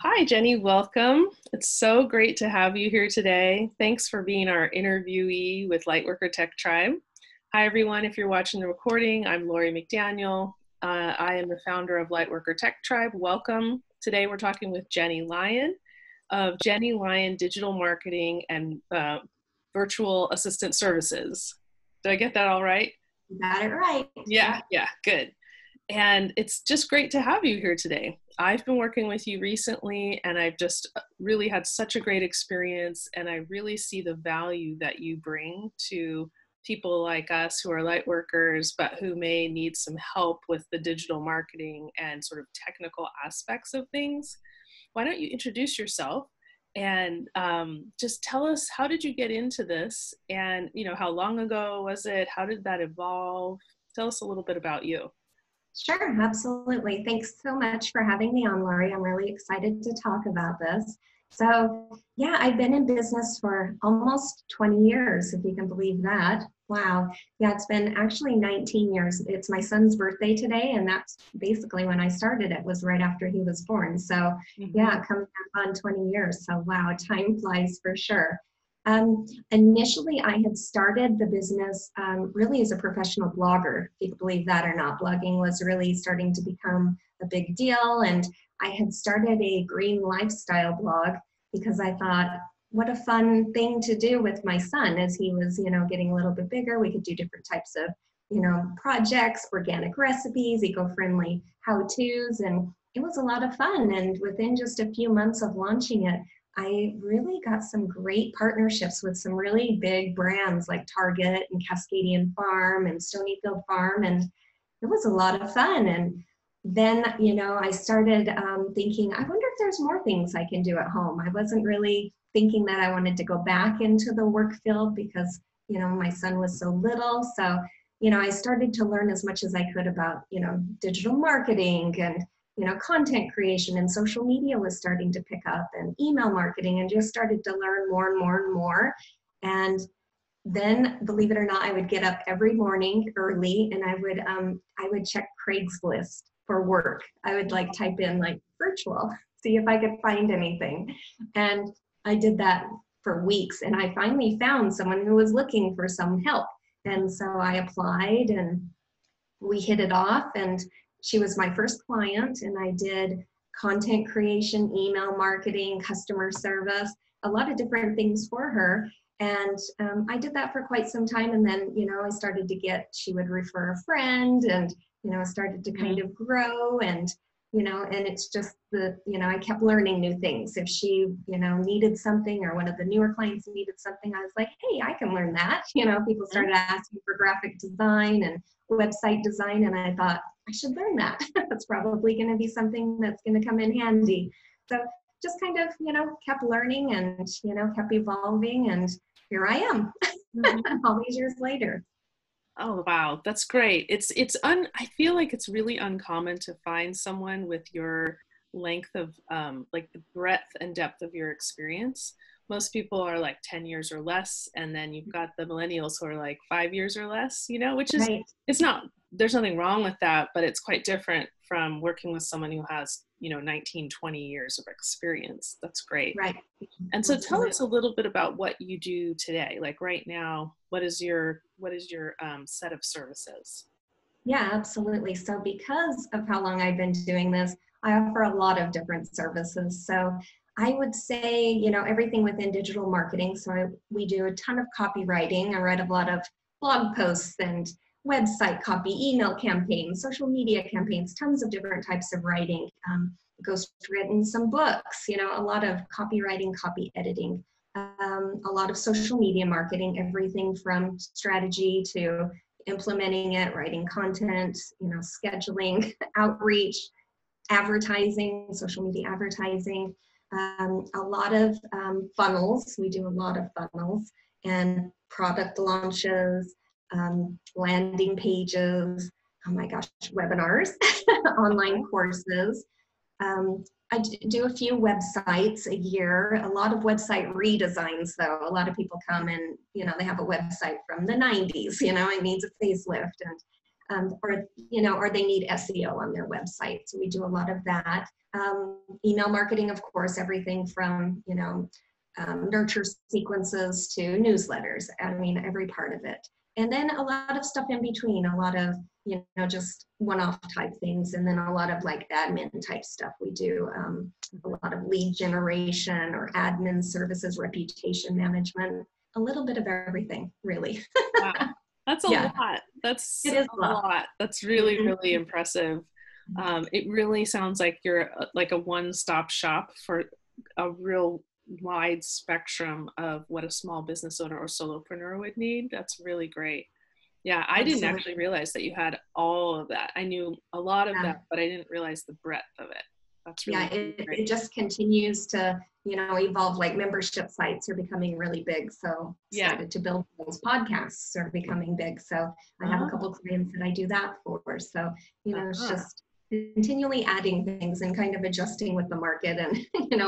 Hi, Jennie. Welcome. It's so great to have you here today. Thanks for being our interviewee with Lightworker Tech Tribe. Hi, everyone. If you're watching the recording, I'm McDaniel. I am the founder of Lightworker Tech Tribe. Welcome. Today, we're talking with Jennie Lyon of Jennie Lyon Digital Marketing and Virtual Assistant Services. Did I get that all right? You got it right. Yeah, good. And it's just great to have you here today. I've been working with you recently and I've just really had such a great experience, and I really see the value that you bring to people like us who are light workers, but who may need some help with the digital marketing and sort of technical aspects of things. Why don't you introduce yourself and just tell us, how did you get into this? And, how long ago was it? How did that evolve? Tell us a little bit about you. Sure, absolutely. Thanks so much for having me on, Lori. I'm really excited to talk about this. So yeah, I've been in business for almost 20 years, if you can believe that. Wow. Yeah, it's been actually 19 years. It's my son's birthday today, and that's basically when I started. It was right after he was born. So yeah, coming up on 20 years. So wow, time flies for sure. Initially, I had started the business really as a professional blogger. If you can believe that or not, blogging was really starting to become a big deal. And I had started a green lifestyle blog because I thought, what a fun thing to do with my son as he was, getting a little bit bigger. We could do different types of, projects, organic recipes, eco-friendly how-tos, and it was a lot of fun. And within just a few months of launching it, I really got some great partnerships with some really big brands like Target and Cascadian Farm and Stonyfield Farm, and it was a lot of fun. And then, I started thinking, I wonder if there's more things I can do at home. I wasn't really thinking that I wanted to go back into the work field because, my son was so little. So, I started to learn as much as I could about, digital marketing and content creation, and social media was starting to pick up, and email marketing, and just started to learn more and more and more. And then, believe it or not, I would get up every morning early, and I would check Craigslist for work. I would type in virtual, see if I could find anything. And I did that for weeks, and I finally found someone who was looking for some help. And so I applied, and we hit it off, and she was my first client, and I did content creation, email marketing, customer service, a lot of different things for her. And I did that for quite some time. And then, I started to she would refer a friend, and, started to kind of grow. And, and it's just I kept learning new things. If she, needed something, or one of the newer clients needed something, I was like, hey, I can learn that. People started asking for graphic design and website design, and I thought, I should learn that. That's probably going to be something that's going to come in handy. So just kind of, kept learning and, kept evolving, and here I am all these years later. Oh, wow. That's great. I feel like it's really uncommon to find someone with your length of, the breadth and depth of your experience. Most people are 10 years or less. And then you've got the millennials who are 5 years or less, which is, right. There's nothing wrong with that, but it's quite different from working with someone who has, 19, 20 years of experience. That's great. Right. And so tell us a little bit about what you do today. Right now, what is your set of services? Yeah, absolutely. So because of how long I've been doing this, I offer a lot of different services. So I would say, everything within digital marketing. So we do a ton of copywriting. I write a lot of blog posts and website copy, email campaigns, social media campaigns, tons of different types of writing. Ghostwritten some books, a lot of copywriting, copy editing, a lot of social media marketing, everything from strategy to implementing it, writing content, scheduling, outreach, advertising, social media advertising, a lot of funnels. We do a lot of funnels and product launches, landing pages, oh my gosh, webinars, online courses. I do a few websites a year, a lot of website redesigns though. A lot of people come and, they have a website from the 90s, it needs a facelift. or, or they need SEO on their website. So we do a lot of that. Email marketing, of course, everything from, nurture sequences to newsletters. I mean, every part of it. And then a lot of stuff in between, a lot of, just one-off type things. And then a lot of like admin type stuff we do, a lot of lead generation or admin services, reputation management, a little bit of everything, really. Wow. That's a Yeah, lot. That's it is a lot. That's really, really impressive. It really sounds like you're like a one-stop shop for a real wide spectrum of what a small business owner or solopreneur would need. That's really great. Yeah, I didn't actually realize that you had all of that. I knew a lot of that, but I didn't realize the breadth of it. That's really, great. It just continues to, evolve. Like membership sites are becoming really big. So started to build those. Podcasts are becoming big. So I have a couple of clients that I do that for. So, it's just continually adding things and kind of adjusting with the market and,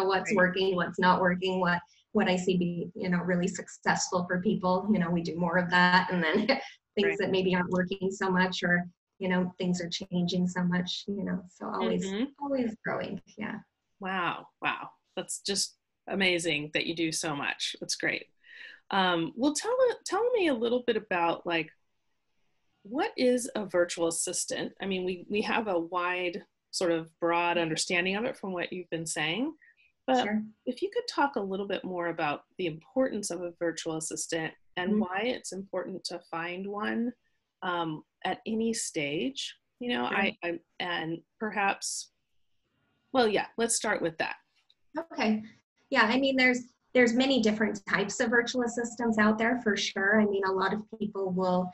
what's working, what's not working, what I see be, really successful for people. We do more of that. And then things that maybe aren't working so much, or things are changing so much, so always growing. Yeah. Wow. That's just amazing that you do so much. That's great. Well, tell me a little bit about like, what is a virtual assistant? I mean, we have a wide sort of broad understanding of it from what you've been saying, but if you could talk a little bit more about the importance of a virtual assistant and why it's important to find one at any stage, and perhaps, well, yeah, let's start with that. Okay. Yeah. I mean, there's many different types of virtual assistants out there for sure. I mean, a lot of people will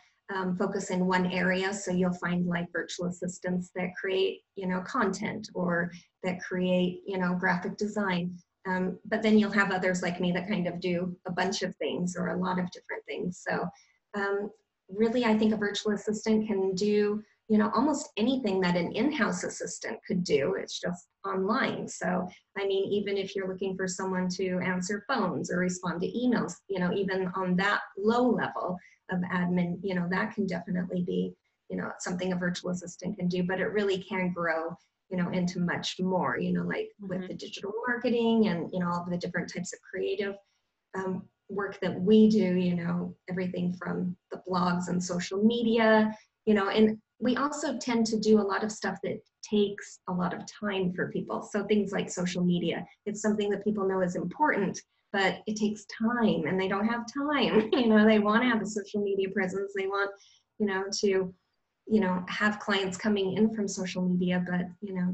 focus in one area. So you'll find like virtual assistants that create, content, or that create, graphic design. But then you'll have others like me that kind of do a bunch of things or a lot of different things. So really, I think a virtual assistant can do, almost anything that an in-house assistant could do. It's just online. So, I mean, even if you're looking for someone to answer phones or respond to emails, even on that low level of admin, that can definitely be, something a virtual assistant can do, but it really can grow, into much more, like with the digital marketing and, all of the different types of creative work that we do, everything from the blogs and social media, and we also tend to do a lot of stuff that takes a lot of time for people. So things like social media, it's something that people know is important, but it takes time and they don't have time. They want to have a social media presence. They want, to, have clients coming in from social media, but,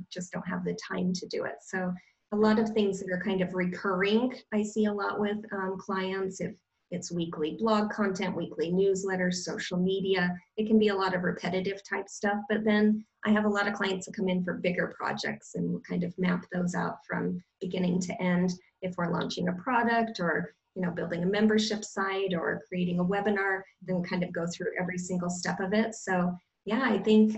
just don't have the time to do it. So a lot of things that are kind of recurring, I see a lot with clients. If it's weekly blog content, weekly newsletters, social media, it can be a lot of repetitive type stuff. But then I have a lot of clients that come in for bigger projects, and we'll kind of map those out from beginning to end. If we're launching a product, or building a membership site, or creating a webinar, then kind of go through every single step of it. So yeah, I think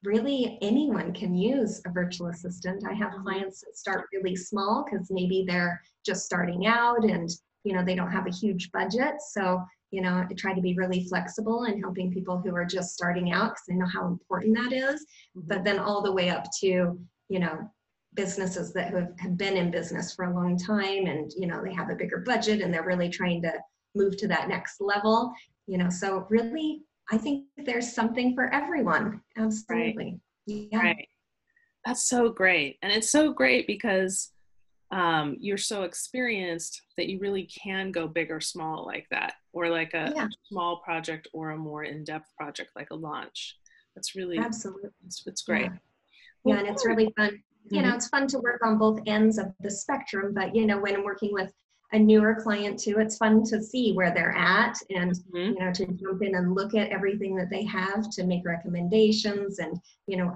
really anyone can use a virtual assistant. I have clients that start really small because maybe they're just starting out and they don't have a huge budget. So, I try to be really flexible in helping people who are just starting out, because I know how important that is. But then all the way up to, businesses that have been in business for a long time, and, they have a bigger budget and they're really trying to move to that next level, so really, I think there's something for everyone. Absolutely. Yeah. Right. That's so great. And it's so great because you're so experienced that you really can go big or small like that, or like a small project or a more in-depth project like a launch. That's really, absolutely, it's great. Yeah, and it's really fun. It's fun to work on both ends of the spectrum, but when I'm working with a newer client too, it's fun to see where they're at, and to jump in and look at everything that they have, to make recommendations and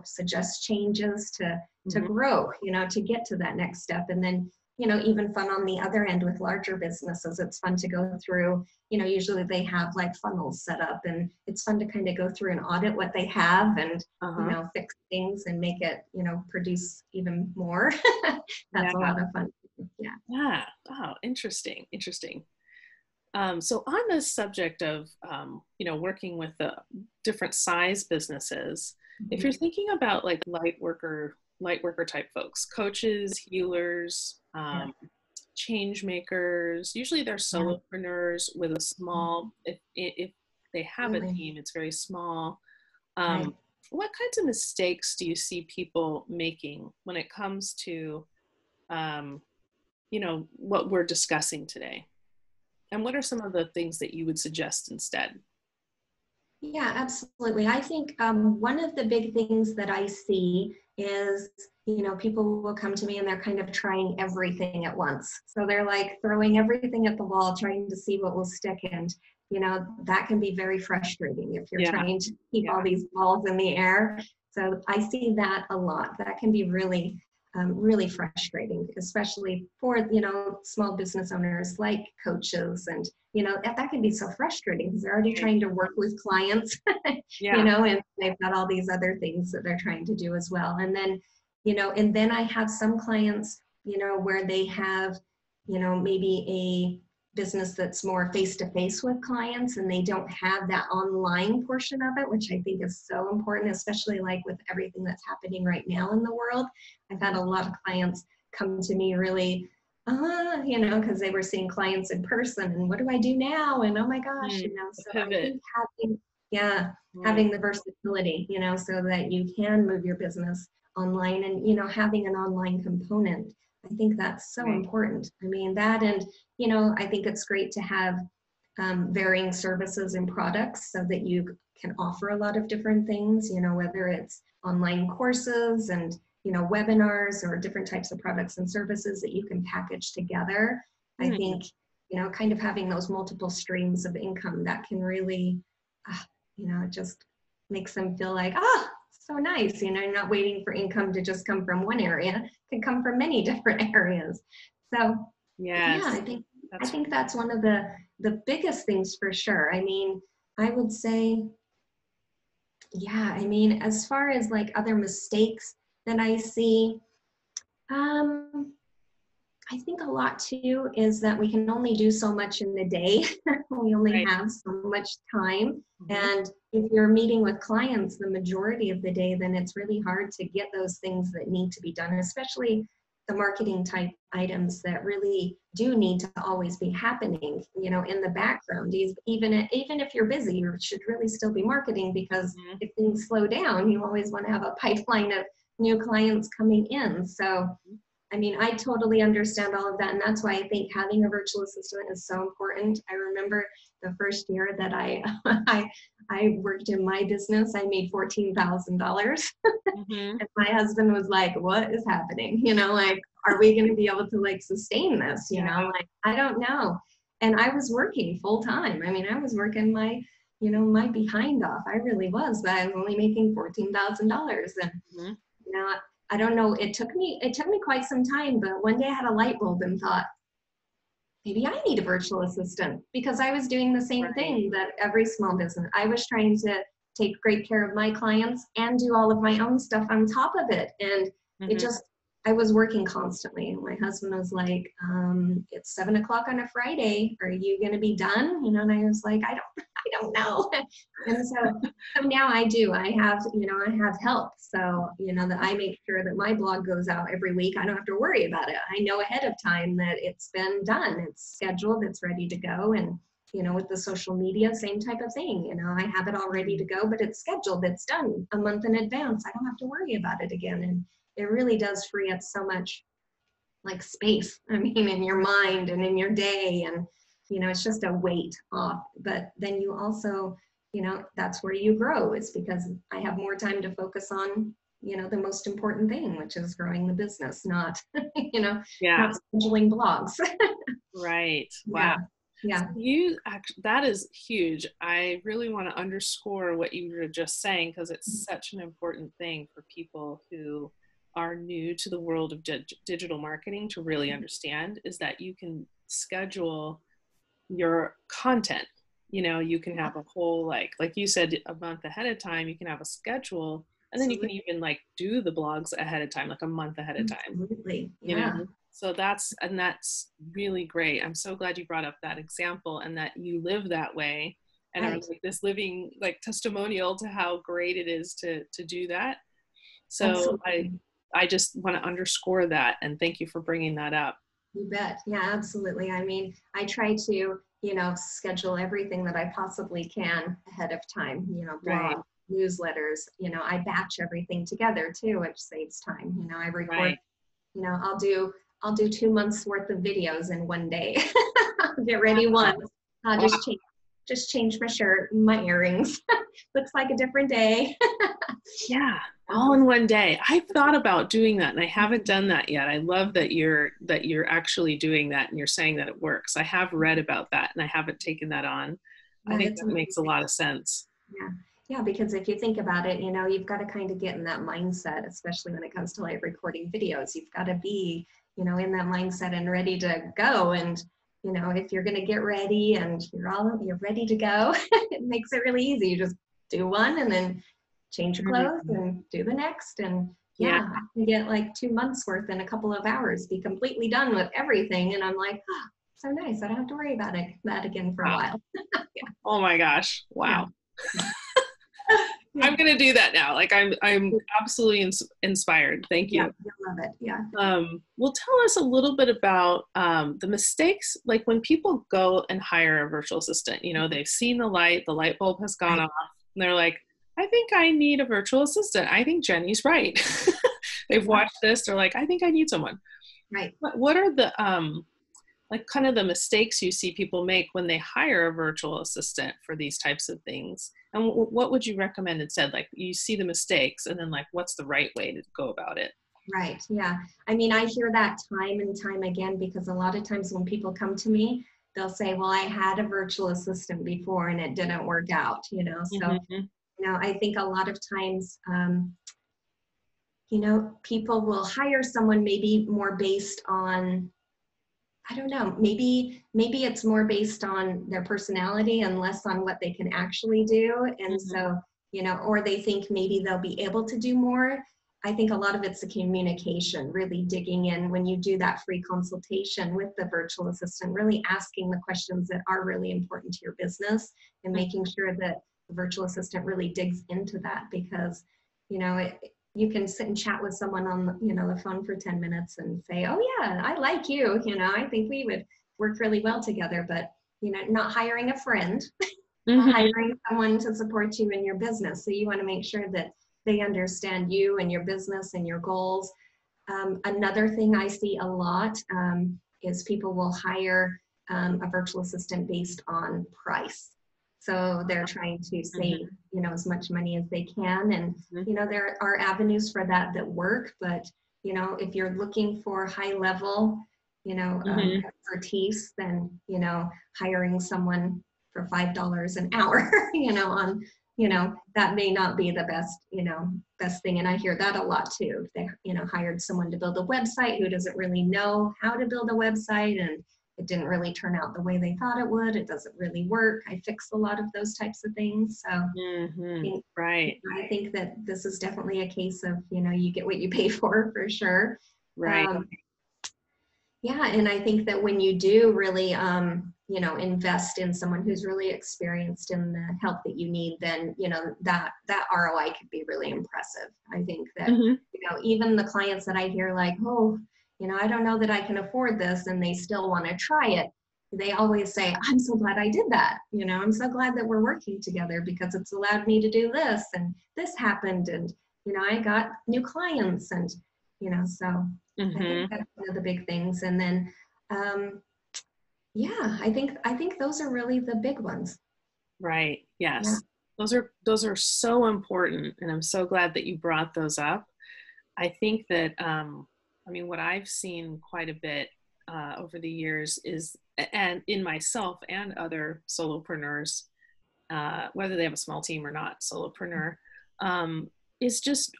suggest changes to grow, to get to that next step. And then even fun on the other end with larger businesses, it's fun to go through, usually they have like funnels set up, and it's fun to kind of go through and audit what they have, and fix things and make it produce even more. That's a lot of fun. Yeah. Oh, interesting. So on the subject of, working with the different size businesses, if you're Mhm. thinking about like light worker type folks, coaches, healers, Yeah, change makers, usually they're yeah, solopreneurs with a small, if they have a absolutely. team, it's very small. Um, Right. what kinds of mistakes do you see people making when it comes to, um, what we're discussing today? And what are some of the things that you would suggest instead? Yeah, absolutely. I think one of the big things that I see is, people will come to me and they're kind of trying everything at once. So they're like throwing everything at the wall, trying to see what will stick. And, that can be very frustrating if you're Yeah, trying to keep yeah, all these balls in the air. So I see that a lot. That can be really frustrating, especially for, small business owners like coaches and that can be so frustrating because they're already right. trying to work with clients, Yeah. and they've got all these other things that they're trying to do as well. And then, and then I have some clients, where they have, maybe a business that's more face to face with clients and they don't have that online portion of it, which I think is so important, especially like with everything that's happening right now in the world. I've had Mhm. a lot of clients come to me really because they were seeing clients in person and what do I do now? And oh my gosh, The so I pivot. think yeah, Right. having the versatility, so that you can move your business online and, having an online component. I think that's so Right. important. I mean, that and, I think it's great to have varying services and products so that you can offer a lot of different things, whether it's online courses and, webinars or different types of products and services that you can package together. I Hmm. think, kind of having those multiple streams of income that can really, it just makes them feel like, so nice, you're not waiting for income to just come from one area, it can come from many different areas. So yeah, Yes. I That's think that's one of the biggest things for sure. I mean, I would say, yeah, I mean, as far as like other mistakes that I see, um, I think a lot too is that we can only do so much in a day. We only right. have so much time. Hmm. And if you're meeting with clients the majority of the day, then it's really hard to get those things that need to be done, especially the marketing type items that really do need to always be happening, in the background. Even if you're busy, you should really still be marketing because Hmm. if things slow down, you always want to have a pipeline of new clients coming in. So I mean, I totally understand all of that. And that's why I think having a virtual assistant is so important. I remember the first year that I worked in my business, I made $14,000. Hmm. And my husband was like, what is happening? Like, are we going to be able to like sustain this? Yeah. Like, I don't know. And I was working full time. I mean, I was working my behind off. I really was, but I was only making $14,000. And Hmm. you know, I don't know. It took me quite some time, but one day I had a light bulb and thought, maybe I need a virtual assistant because I was doing the same Right. thing that every small business. I was trying to take great care of my clients and do all of my own stuff on top of it. And it Hmm. just, I was working constantly. And my husband was like, it's 7 o'clock on a Friday. Are you going to be done? And I was like, I don't know. And so now I do. I have help. So, that I make sure that my blog goes out every week. I don't have to worry about it. I know ahead of time that it's been done. It's scheduled, it's ready to go. And, with the social media, same type of thing. I have it all ready to go, but it's scheduled, it's done a month in advance. I don't have to worry about it again. And it really does free up so much like space. I mean, in your mind and in your day. And, it's just a weight off. But then you also, that's where you grow, is because I have more time to focus on, the most important thing, which is growing the business, not, Yeah. not scheduling blogs. Right. Wow. Yeah. Yeah. That is huge. I really want to underscore what you were just saying because it's such an important thing for people who are new to the world of digital marketing to really understand is that you can schedule your content. You can have a whole, like you said, a month ahead of time, you can have a schedule, and then you can Absolutely. even like do the blogs ahead of time, like a month ahead of time, Absolutely. you Yeah. know? And that's really great. I'm so glad you brought up that example and that you live that way and are Right. like this living like testimonial to how great it is to do that. So Absolutely. I just want to underscore that and thank you for bringing that up. You bet. Yeah, absolutely. I mean, I try to, schedule everything that I possibly can ahead of time, Right. blog, newsletters, I batch everything together too, which saves time. I record, Right. I'll do 2 months worth of videos in one day. I'll get ready once. I'll Wow. just change my shirt and my earrings. Looks like a different day. Yeah, all in one day. I've thought about doing that and I haven't done that yet. I love that you're actually doing that and you're saying that it works. I have read about that and I haven't taken that on. I Yeah, think it's that makes a amazing. lot of sense. Yeah. Yeah, because if you think about it, you've got to kind of get in that mindset, especially when it comes to like recording videos. You've got to be, in that mindset and ready to go. And, if you're going to get ready and you're ready to go, it makes it really easy. You just do one and then change your clothes Mhm. and do the next. And Yeah. yeah, I can get like 2 months worth in a couple of hours, be completely done with everything. And I'm like, oh, so nice. I don't have to worry about that again for a Wow. while. Yeah. Oh my gosh. Yeah. Wow. Yeah. I'm going to do that now. Like I'm absolutely inspired. Thank Yeah, you. you'll love it. Yeah. Well, tell us a little bit about the mistakes, like when people go and hire a virtual assistant, they've seen the light bulb has gone Right. off, and they're like, I think I need a virtual assistant. I think Jenny's right. They've Yeah. watched this. They're like, I think I need someone. Right. What are the, like kind of the mistakes you see people make when they hire a virtual assistant for these types of things? And what would you recommend instead? Like you see the mistakes and then like, what's the right way to go about it? Right. Yeah. I mean, I hear that time and time again because a lot of times when people come to me, they'll say, well, I had a virtual assistant before and it didn't work out. So, Mm-hmm. I think a lot of times, people will hire someone maybe more based on, I don't know, maybe it's more based on their personality and less on what they can actually do. And Mm-hmm. so, or they think maybe they'll be able to do more. I think a lot of it's the communication, really digging in when you do that free consultation with the virtual assistant, really asking the questions that are really important to your business and making sure that the virtual assistant really digs into that because, you can sit and chat with someone on the phone for 10 minutes and say, oh yeah, I like you, I think we would work really well together, but not hiring a friend, Mm-hmm. hiring someone to support you in your business. So you want to make sure that they understand you and your business and your goals. Another thing I see a lot is people will hire a virtual assistant based on price. So they're trying to save, Mm-hmm. as much money as they can. And, Mm-hmm. there are avenues for that work. But, if you're looking for high level, Mm-hmm. expertise, then, hiring someone for $5 an hour, on, that may not be the best thing. And I hear that a lot too. They, hired someone to build a website who doesn't really know how to build a website and it didn't really turn out the way they thought it would. It doesn't really work. I fix a lot of those types of things. So Mm-hmm. think, Right. I think that this is definitely a case of, you get what you pay for sure. Right. Um, yeah, and I think that when you do really, invest in someone who's really experienced in the help that you need, then that ROI could be really impressive. I think that Mm-hmm. even the clients that I hear like, oh, I don't know that I can afford this, and they still want to try it. They always say, I'm so glad I did that. I'm so glad that we're working together because it's allowed me to do this and this happened, and I got new clients, and so. I think Mm-hmm. that's one of the big things. And then, yeah, I think those are really the big ones. Right. Yeah. Yes. Those are so important, and I'm so glad that you brought those up. I think that I mean what I've seen quite a bit over the years is, and in myself and other solopreneurs, whether they have a small team or not, solopreneur, is just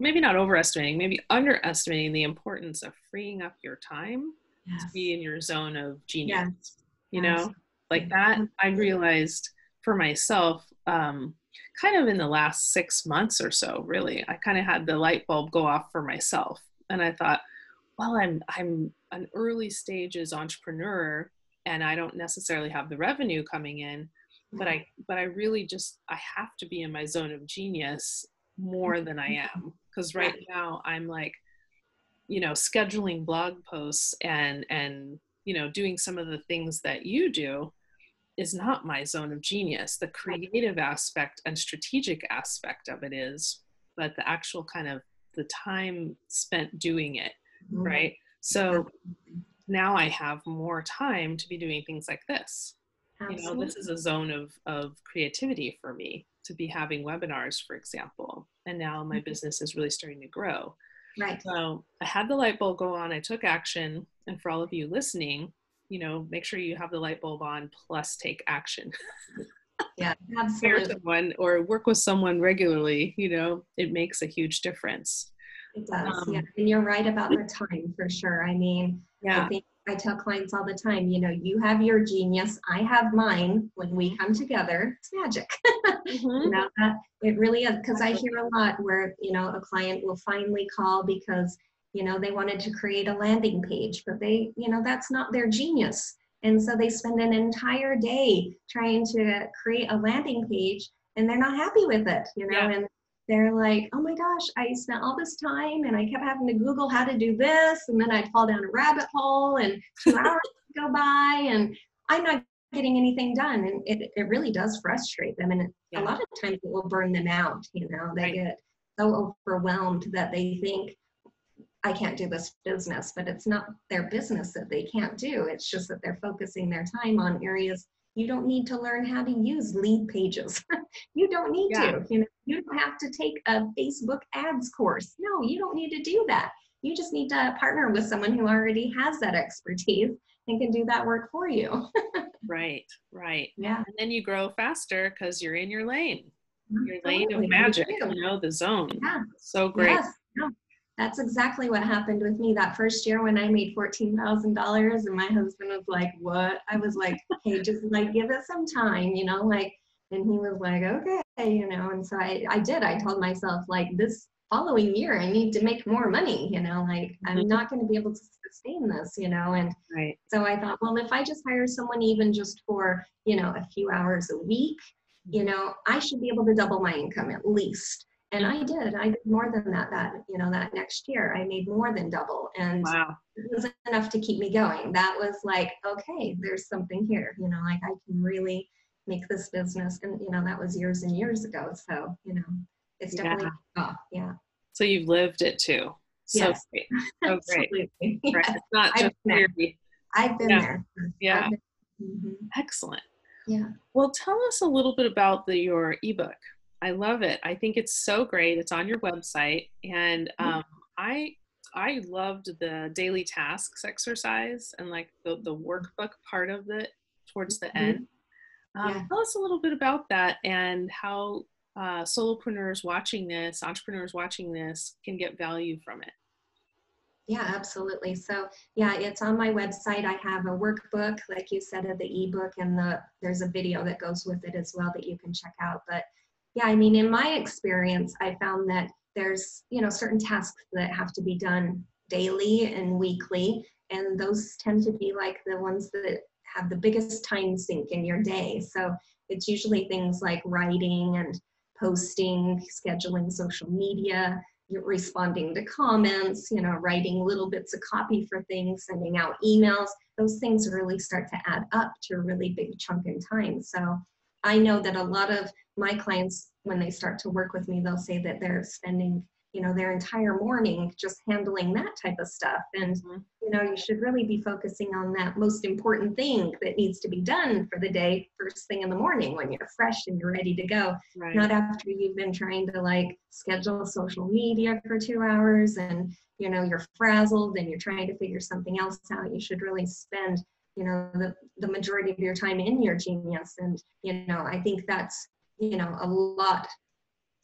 maybe not overestimating, maybe underestimating the importance of freeing up your time to Yes. be in your zone of genius. Yes. You know, like Absolutely. that, I Absolutely. realized for myself, kind of in the last 6 months or so, really, I kind of had the light bulb go off for myself. And I thought, well, I'm an early stages entrepreneur and I don't necessarily have the revenue coming in, but I really just, I have to be in my zone of genius more than I am. Because right Right. now I'm like, scheduling blog posts and, doing some of the things that you do is not my zone of genius. The Right. creative aspect and strategic aspect of it is, but the actual kind of the time spent doing it, Mhm. right? So Absolutely. now I have more time to be doing things like this. This is Absolutely. a zone of creativity for me to be having webinars, for example. And now my business is really starting to grow. Right. So I had the light bulb go on, I took action. And for all of you listening, make sure you have the light bulb on plus take action. Yeah, Hire absolutely. someone or work with someone regularly, it makes a huge difference. It does, yeah. Um, And you're right about the time for sure. I mean, I yeah. think I tell clients all the time, you have your genius, I have mine. When we come together, it's magic. Mm-hmm. That it really is. Because I Exactly. hear a lot where, a client will finally call because, they wanted to create a landing page, but that's not their genius. And so they spend an entire day trying to create a landing page and they're not happy with it, Yeah. and they're like, oh my gosh, I spent all this time and I kept having to Google how to do this. And then I'd fall down a rabbit hole and 2 hours would go by and I'm not getting anything done. And it really does frustrate them. And a Yeah. lot of times it will burn them out. They Right. get so overwhelmed that they think, I can't do this business, but it's not their business that they can't do. It's just that they're focusing their time on areas. You don't need to learn how to use lead pages. You don't need Yeah. to. You don't have to take a Facebook ads course. No, you don't need to do that. You just need to partner with someone who already has that expertise and can do that work for you. Right. Right. Yeah, And then you grow faster because you're in your lane of absolutely. You magic, do. the zone. Yeah. So great. Yes. No, that's exactly what happened with me that first year when I made $14,000 and my husband was like, what? I was like, hey, just like give it some time, and he was like, okay, and so I did. I told myself like this following year, I need to make more money, I'm Mhm. not going to be able to sustain this, and Right. so I thought, well, if I just hire someone even just for, a few hours a week, Mhm. I should be able to double my income at least. And Mhm. I did. I did more than that next year. I made more than double. And Wow. it was enough to keep me going. That was like, okay, there's something here, like I can really make this business. And, that was years and years ago. So, it's definitely Yeah. off. Yeah. So you've lived it too. So Yes. great. So great. Absolutely. Right. Yes. It's not I've just been there. theory. I've been Yeah. there. Yeah. I've been. Mhm. Excellent. Yeah. Well, tell us a little bit about your ebook. I love it. I think it's so great. It's on your website, and I I loved the daily tasks exercise and like the workbook part of it towards the end. Mhm. Yeah. Tell us a little bit about that and how solopreneurs watching this, entrepreneurs watching this, can get value from it. Yeah, absolutely. So yeah, it's on my website. I have a workbook, like you said, of the ebook, and there's a video that goes with it as well that you can check out. But yeah, I mean, in my experience, I found that there's certain tasks that have to be done daily and weekly, and those tend to be like the ones that have the biggest time sink in your day. So it's usually things like writing and posting, scheduling social media, you're responding to comments, writing little bits of copy for things, sending out emails. Those things really start to add up to a really big chunk in time. So I know that a lot of my clients, when they start to work with me, they'll say that they're spending, their entire morning just handling that type of stuff. And, Mhm. you should really be focusing on that most important thing that needs to be done for the day, first thing in the morning when you're fresh and you're ready to go, Right. not after you've been trying to like schedule social media for 2 hours and you're frazzled and you're trying to figure something else out. You should really spend the majority of your time in your genius. And I think that's a lot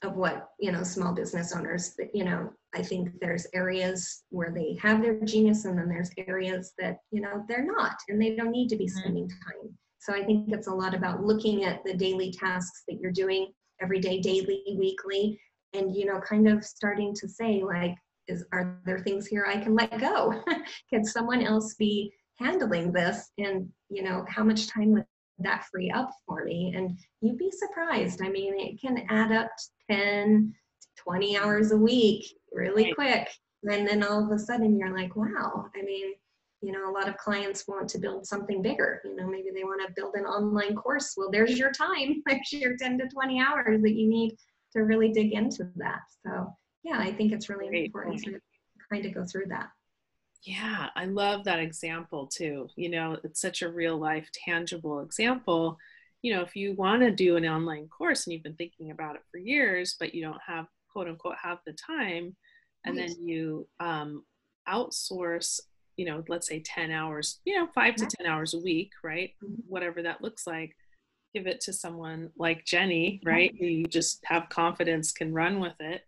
of what small business owners that I think there's areas where they have their genius and then there's areas that they're not and they don't need to be Mhm. spending time. So I think it's a lot about looking at the daily tasks that you're doing every day, daily, weekly, and kind of starting to say like, are there things here I can let go? Can someone else be handling this? And, how much time would that free up for me? And you'd be surprised. I mean, it can add up to 10, 20 hours a week really Right. quick. And then all of a sudden you're like, wow, I mean, a lot of clients want to build something bigger. Maybe they want to build an online course. Well, there's your time. There's your 10 to 20 hours that you need to really dig into that. So yeah, I think it's really Great important point. to kind of go through that. Yeah, I love that example too. It's such a real life, tangible example. If you want to do an online course and you've been thinking about it for years, but you don't have, quote unquote, have the time, and Right. then you outsource, let's say 10 hours, 5 to Yeah. 10 hours a week, right? Mhm. Whatever that looks like, give it to someone like Jennie, Yeah. right? Who you just have confidence can run with it.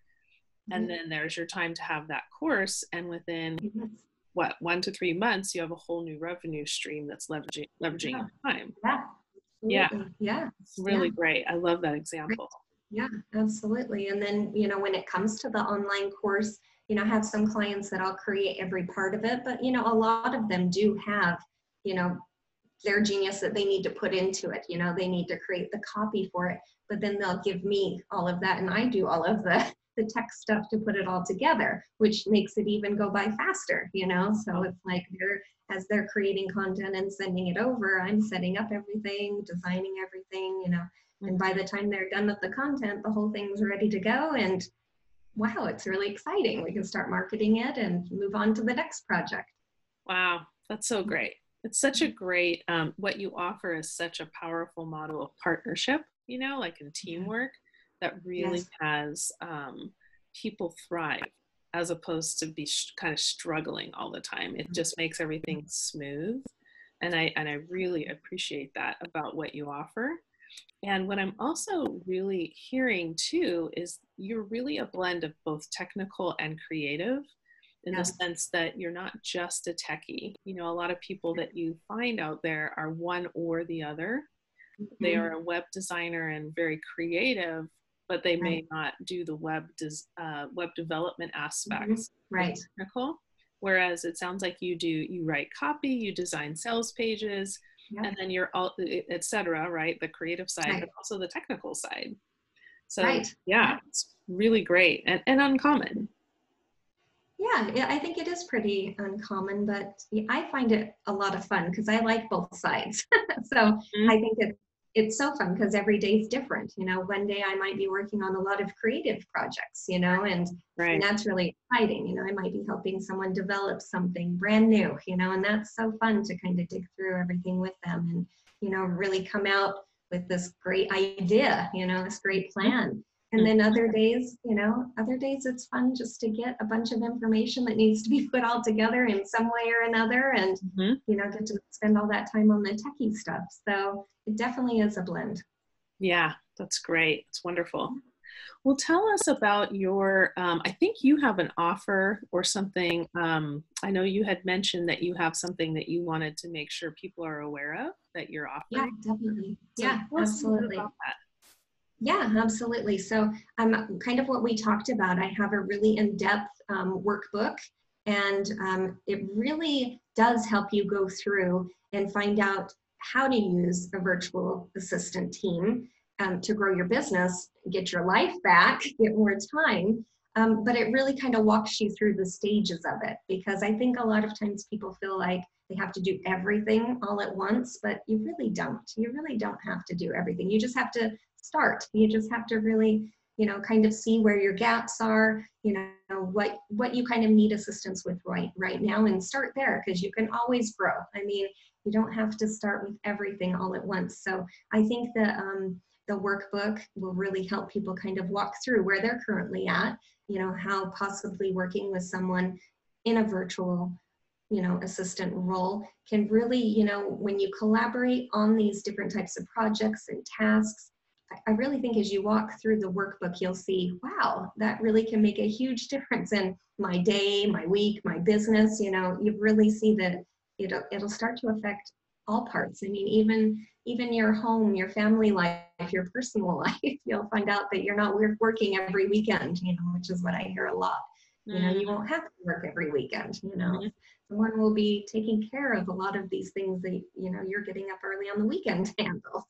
And Mhm. then there's your time to have that course. And within Yes. what, 1 to 3 months, you have a whole new revenue stream that's leveraging Yeah. your time. Yeah. Yeah, Absolutely. Yeah. it's Yeah. really great. I love that Right. example. Yeah, absolutely. And then, when it comes to the online course, I have some clients that I'll create every part of it, but, a lot of them do have, you know, their genius that they need to put into it. They need to create the copy for it, but then they'll give me all of that and I do all of the tech stuff to put it all together, which makes it even go by faster. So Oh, it's like as they're creating content and sending it over, I'm setting up everything, designing everything. And by mhm. the time they're done with the content, the whole thing's ready to go. And wow, it's really exciting. We can start marketing it and move on to the next project. Wow, that's so great. It's such a great, what you offer is such a powerful model of partnership, like in Yeah. teamwork that really Yes. has people thrive as opposed to be kind of struggling all the time. It just makes everything smooth. And I really appreciate that about what you offer. And what I'm also really hearing too is you're really a blend of both technical and creative in the Yes. sense that you're not just a techie. A lot of people that you find out there are one or the other. They are Mhm. a web designer and very creative, but they Right. may not do the web development Mhm. aspects, the Right. technical. Whereas it sounds like you write copy, you design sales pages, Yep. and then you're all, et cetera, right? The creative side, but Right. also the technical side. So Right. yeah, Yeah. it's really great and uncommon. Yeah, yeah, I think it is pretty uncommon, but I find it a lot of fun because I like both sides. So Mhm. I think it's so fun because every day is different. One day I might be working on a lot of creative projects, and Right. that's really exciting. I might be helping someone develop something brand new, and that's so fun to kind of dig through everything with them and, really come out with this great idea, this great plan. And Mhm. then other days it's fun just to get a bunch of information that needs to be put all together in some way or another and, Mhm. get to spend all that time on the techie stuff. So it definitely is a blend. Yeah, that's great. It's wonderful. Well, tell us about your, I think you have an offer or something. I know you had mentioned that you have something that you wanted to make sure people are aware of that you're Yeah, offering. definitely. So Yeah, tell us a little bit absolutely. about that. Yeah, absolutely. So, kind of what we talked about, I have a really in-depth workbook, and it really does help you go through and find out how to use a virtual assistant team to grow your business, get your life back, get more time. But it really kind of walks you through the stages of it because I think a lot of times people feel like they have to do everything all at once, but you really don't. You really don't have to do everything. You just have to start. You just have to really, kind of see where your gaps are, what you kind of need assistance with right now and start there because you can always grow. I mean, you don't have to start with everything all at once. So I think that the workbook will really help people kind of walk through where they're currently at, how possibly working with someone in a virtual assistant role can really, when you collaborate on these different types of projects and tasks, I really think as you walk through the workbook, you'll see, wow, that really can make a huge difference in my day, my week, my business. You really see that it'll start to affect all parts. I mean, even your home, your family life, your personal life, you'll find out that you're not working every weekend, which is what I hear a lot. You know, Mm, you won't have to work every weekend, you know. mhm, Someone will be taking care of a lot of these things that, you know, you're getting up early on the weekend to handle.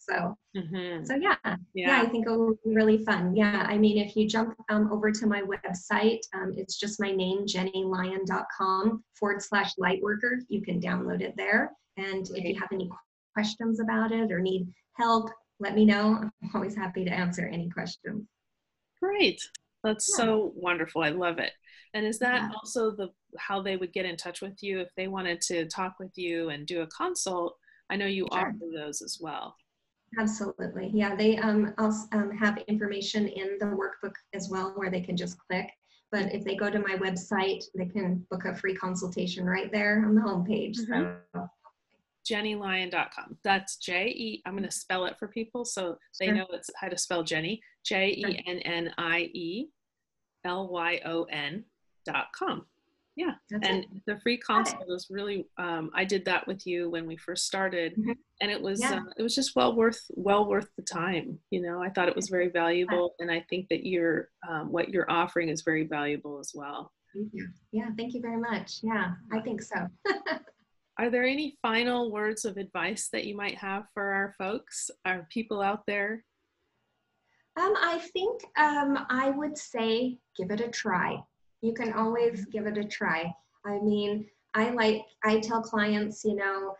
mhm. So yeah, yeah, Yeah, I think it will be really fun. Yeah, I mean, if you jump over to my website, it's just my name, jennylyon.com/lightworker. You can download it there. And if you great. have any questions about it or need help, let me know. I'm always happy to answer any questions. Great. That's Yeah, so wonderful. I love it. And is that yeah, also the how they would get in touch with you if they wanted to talk with you and do a consult? I know you offer sure. those as well. Absolutely. Yeah, they also have information in the workbook as well where they can just click. But if they go to my website, they can book a free consultation right there on the homepage. Mm-hmm. So, JennieLyon.com. That's J-E, I'm going to spell it for people so they sure, know it's how to spell Jennie. sure. JennielYon.com. Yeah. That's it. And the free Got it. consult is really, I did that with you when we first started, Mhm. and Yeah. it was just well worth the time. You know, I thought it was very valuable, and I think that what you're offering is very valuable as well. Thank you. Yeah, thank you very much. Yeah, I think so. Are there any final words of advice that you might have for our folks, our people out there? I think I would say give it a try. You can always give it a try. I mean, I tell clients, you know,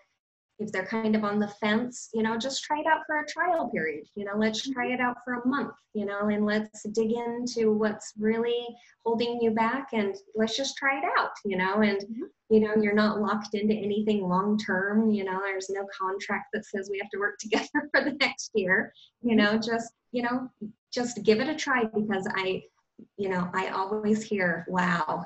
if they're kind of on the fence, you know, just try it out for a trial period. You know, let's try Mhm. it out for a month, you know, and let's dig into what's really holding you back and let's just try it out, you know, and Mhm. you know, you're not locked into anything long term, you know, there's no contract that says we have to work together for the next year, Mhm. you know, just give it a try because I always hear, wow,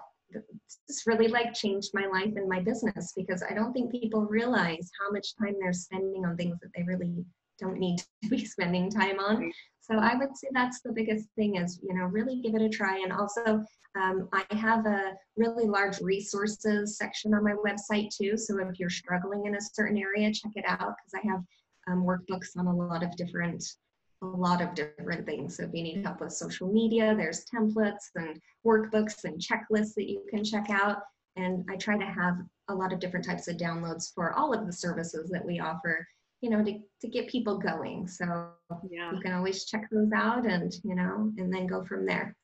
this really like changed my life and my business because I don't think people realize how much time they're spending on things that they really don't need to be spending time on. Right. So I would say that's the biggest thing is, you know, really give it a try. And also I have a really large resources section on my website too. So if you're struggling in a certain area, check it out because I have workbooks on a lot of different things. So if you need help with social media, there's templates and workbooks and checklists that you can check out. And I try to have a lot of different types of downloads for all of the services that we offer, you know, to get people going. So Yeah. you can always check those out and, you know, and then go from there.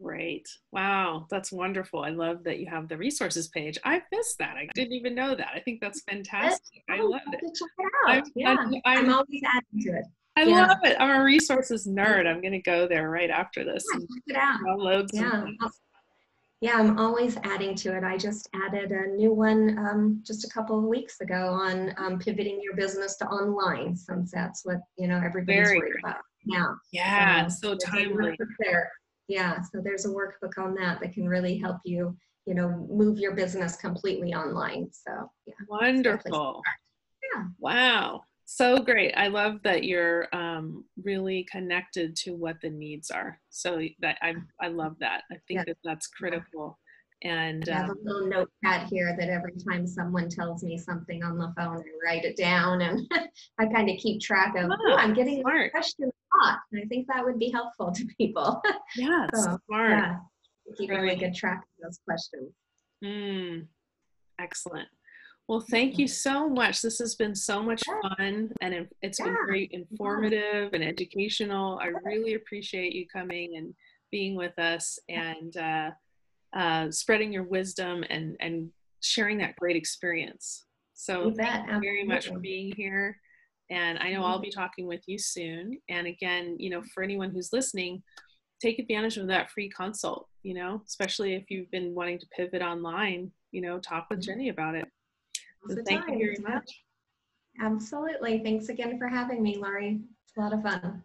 Great. Wow. That's wonderful. I love that you have the resources page. I missed that. I didn't even know that. I think that's But, fantastic. I oh, you love have it. to check it I'm, out. Yeah. I'm always adding to it. I love Yeah. it. I'm a resources nerd. I'm going to go there right after this Yeah, and check it out. download some Yeah. things. Yeah, I'm always adding to it. I just added a new one just a couple of weeks ago on pivoting your business to online, since that's what, you know, everybody's Very worried great. about now. Yeah. So So there's a timely. workbook there. Yeah, so there's a workbook on that that can really help you, you know, move your business completely online. So yeah, it's definitely, Wonderful. yeah, Wow. So great. I love that you're really connected to what the needs are. So I love that. I yeah, think that that's yeah. critical. And I have a little notepad here that every time someone tells me something on the phone, I write it down and I kind of keep track of, oh, I'm getting this smart. question a lot. And I think that would be helpful to people. Yeah, it's So smart. yeah, keep really Great. good track of those questions. Mm, excellent. Well, thank you so much. This has been so much Yeah, fun and it's been yeah, very informative and educational. I really appreciate you coming and being with us and spreading your wisdom and sharing that great experience. So you thank bet. you very much for Absolutely. being here. And I know I'll be talking with you soon. And again, you know, for anyone who's listening, take advantage of that free consult, you know, especially if you've been wanting to pivot online, you know, talk with Jennie about it. Now's So the thank you time. very Yeah, much. absolutely. Thanks again for having me, Laurie. It's a lot of fun.